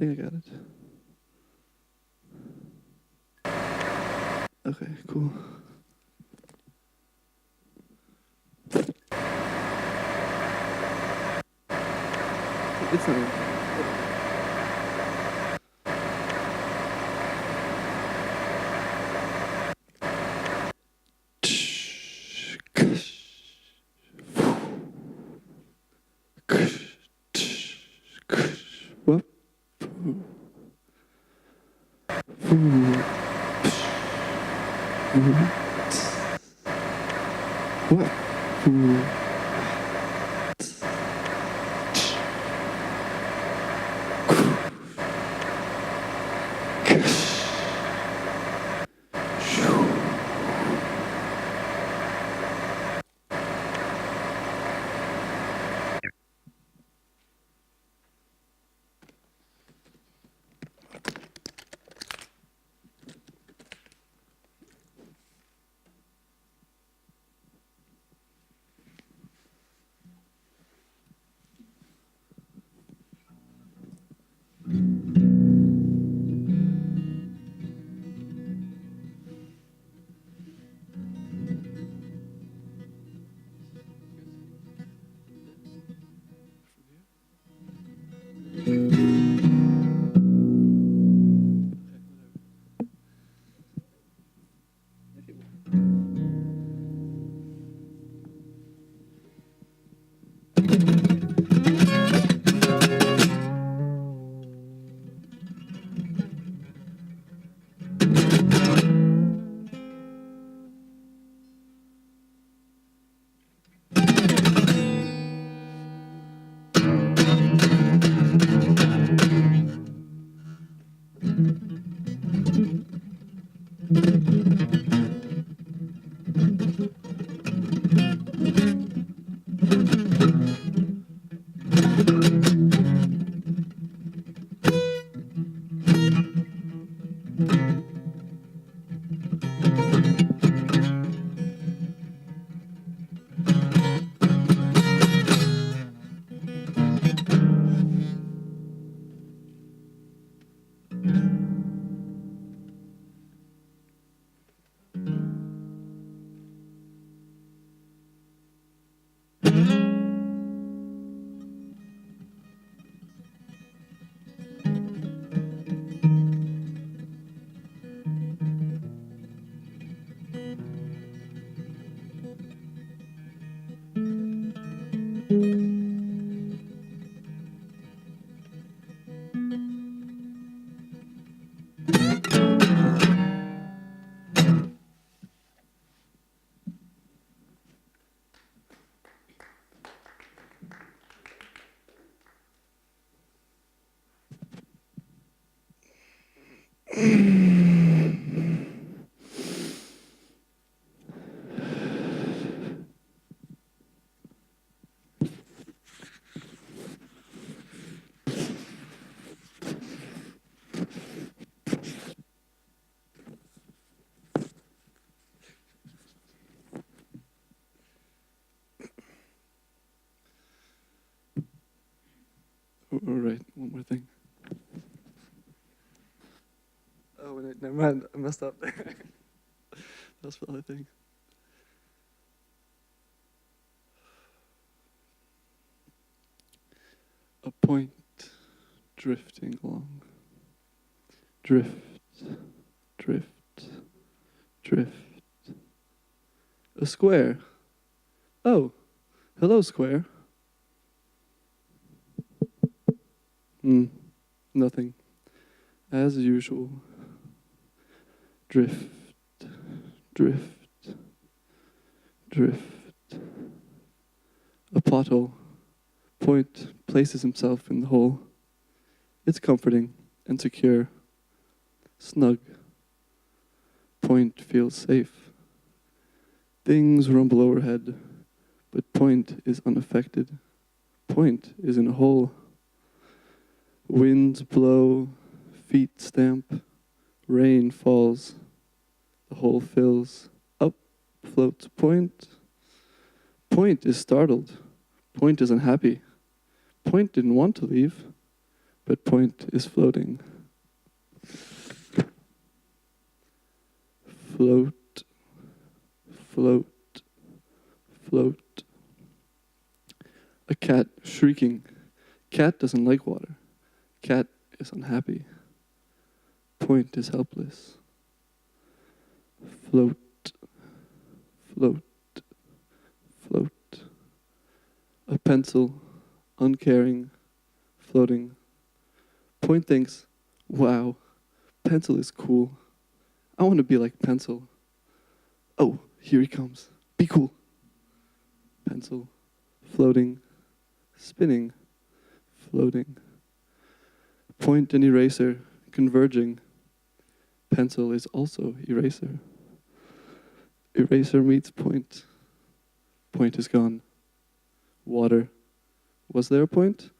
think I got it. Okay, cool. It's not. What? What? All right, one more thing. Oh, wait, never mind. I messed up there. That's the other thing. A point drifting along. Drift, drift, drift. A square. Oh, hello, square. Nothing. As usual. Drift, drift, drift. A pothole. Point places himself in the hole. It's comforting and secure. Snug. Point feels safe. Things rumble overhead, but Point is unaffected. Point is in a hole. Winds blow, feet stamp, rain falls. The hole fills. Up floats Point. Point is startled. Point is unhappy. Point didn't want to leave, but point is floating. Float, float, float. A cat shrieking. Cat doesn't like water. Cat is unhappy. Point is helpless. Float, float, float. A pencil, uncaring, floating. Point thinks, wow, pencil is cool. I want to be like pencil. Oh, here he comes. Be cool. Pencil, floating, spinning, floating. Point and eraser, converging. Pencil is also eraser. Eraser meets point. Point is gone. Water. Was there a point?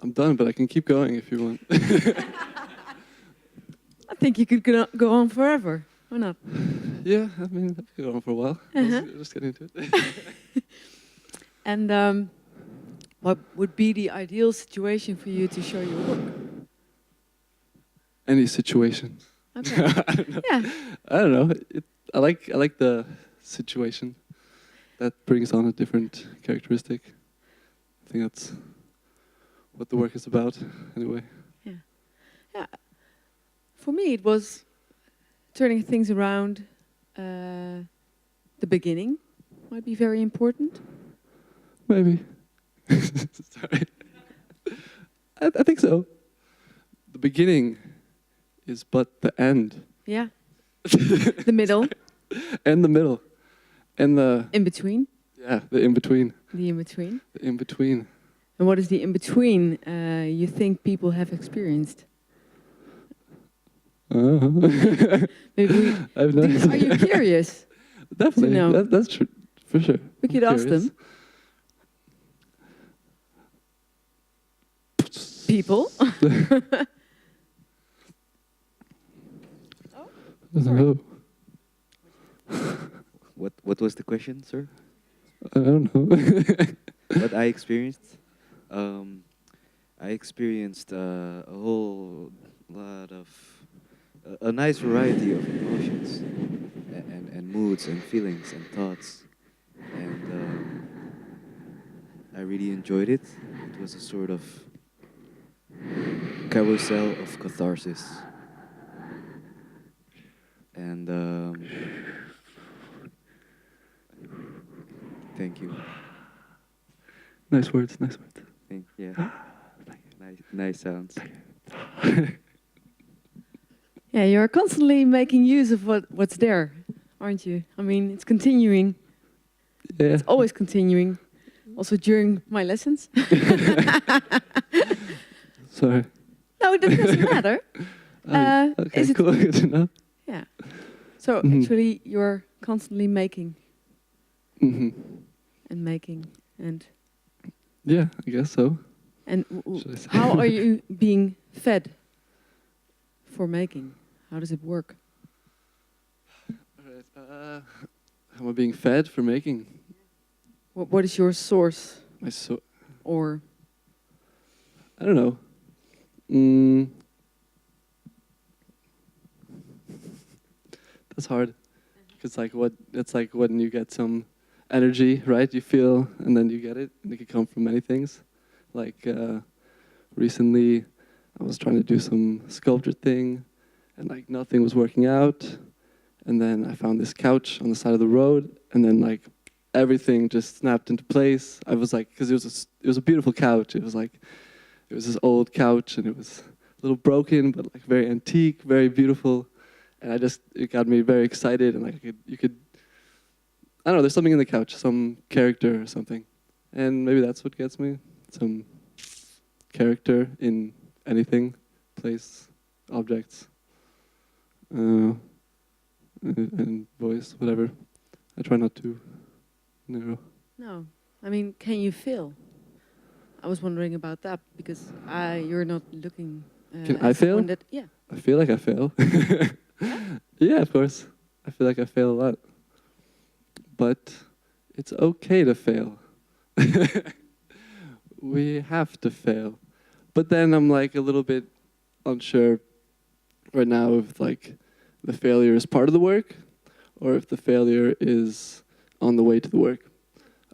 I'm done, but I can keep going if you want. I think you could go on forever. Why not? Yeah, I mean, I could go on for a while. Just get into it. And what would be the ideal situation for you to show your work? Any situation. Okay. I don't know. Yeah. I don't know. I like the situation. That brings on a different characteristic. I think that's what the work is about, anyway. Yeah. Yeah. For me, it was turning things around. The beginning might be very important. Maybe. Sorry. I think so. The beginning is but the end. Yeah. The middle. And the middle. And the... In between. Yeah, the in-between. The in-between. The in-between. And what is the in-between you think people have experienced? Maybe I've noticed. are you curious? Definitely. No. That's true, for sure. We could ask them. People. Hello. What was the question, sir? I don't know. What I experienced? I experienced a whole lot of a nice variety of emotions and moods and feelings and thoughts, and I really enjoyed it. It was a sort of carousel of catharsis, and thank you. Nice words, nice words. Yeah. Nice sounds. Yeah, you're constantly making use of what's there, aren't you? I mean, it's continuing. Yeah. It's always continuing. Also during my lessons. Sorry. No, that doesn't matter. Okay, is it cool. Good to know. Yeah. So actually, you're constantly making and making and. Yeah, I guess so. And how are you being fed for making? How does it work? Alright, how am I being fed for making? What is your source? My Or I don't know. That's hard. It's like when you get some energy, right? You feel, and then you get it, and it can come from many things. Like recently, I was trying to do some sculpture thing, and like nothing was working out. And then I found this couch on the side of the road, and then like everything just snapped into place. I was like, because it was a beautiful couch. It was this old couch, and it was little broken, but like very antique, very beautiful. And it got me very excited, and like you could, I don't know, there's something in the couch, some character or something. And maybe that's what gets me, some character in anything, place, objects, and voice, whatever. I try not to narrow. No, I mean, can you feel? I was wondering about that because you're not looking. Can as I fail? someone that, yeah. I feel like I fail. Yeah, of course. I feel like I fail a lot. But it's okay to fail. We have to fail. But then I'm like a little bit unsure right now if like the failure is part of the work or if the failure is on the way to the work.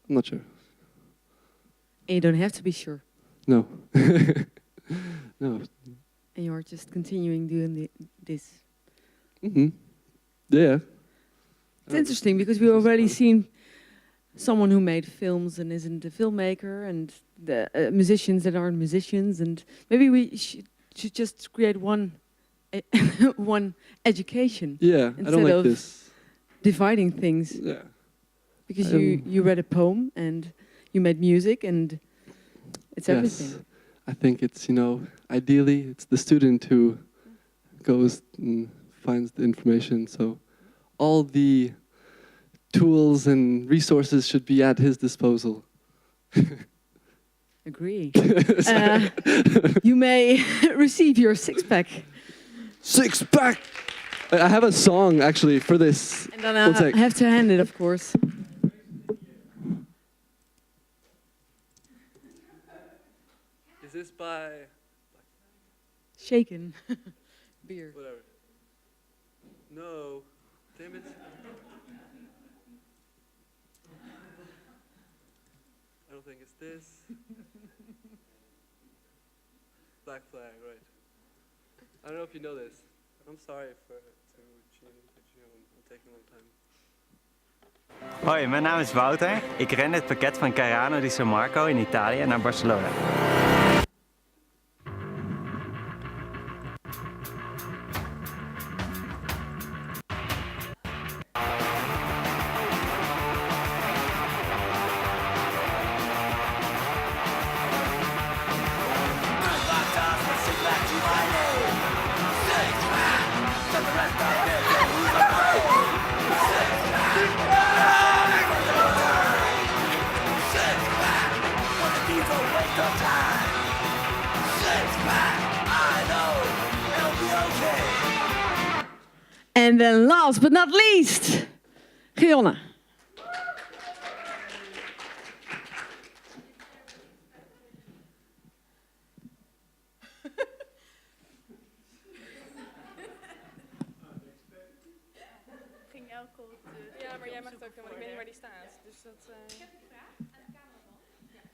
I'm not sure. And you don't have to be sure. No. No. And you're just continuing doing this. Mm-hmm. Yeah. It's interesting because we've already seen someone who made films and isn't a filmmaker, and the musicians that aren't musicians, and maybe we should just create one one education. Yeah, I don't instead like of this. dividing things. Yeah. Because you read a poem and you made music and it's everything. I think it's, ideally it's the student who goes and finds the information. So all the tools and resources should be at his disposal. Agree. You may receive your six-pack. Sixpack! I have a song actually for this. And then I have to hand it, of course. Is this by Shaken. Beer. whatever? No. Damn it. I don't think it's this. Black Flag, right. I don't know if you know this. I'm sorry to you. I'm taking a long time. Hoi, mijn naam is Wouter. Ik ren het pakket van Carano di San Marco in Italië naar Barcelona. And then last but not least, Gionna. Ging elke Ja, maar jij mag het ook doen, want ik weet niet waar die staat. Dus dat.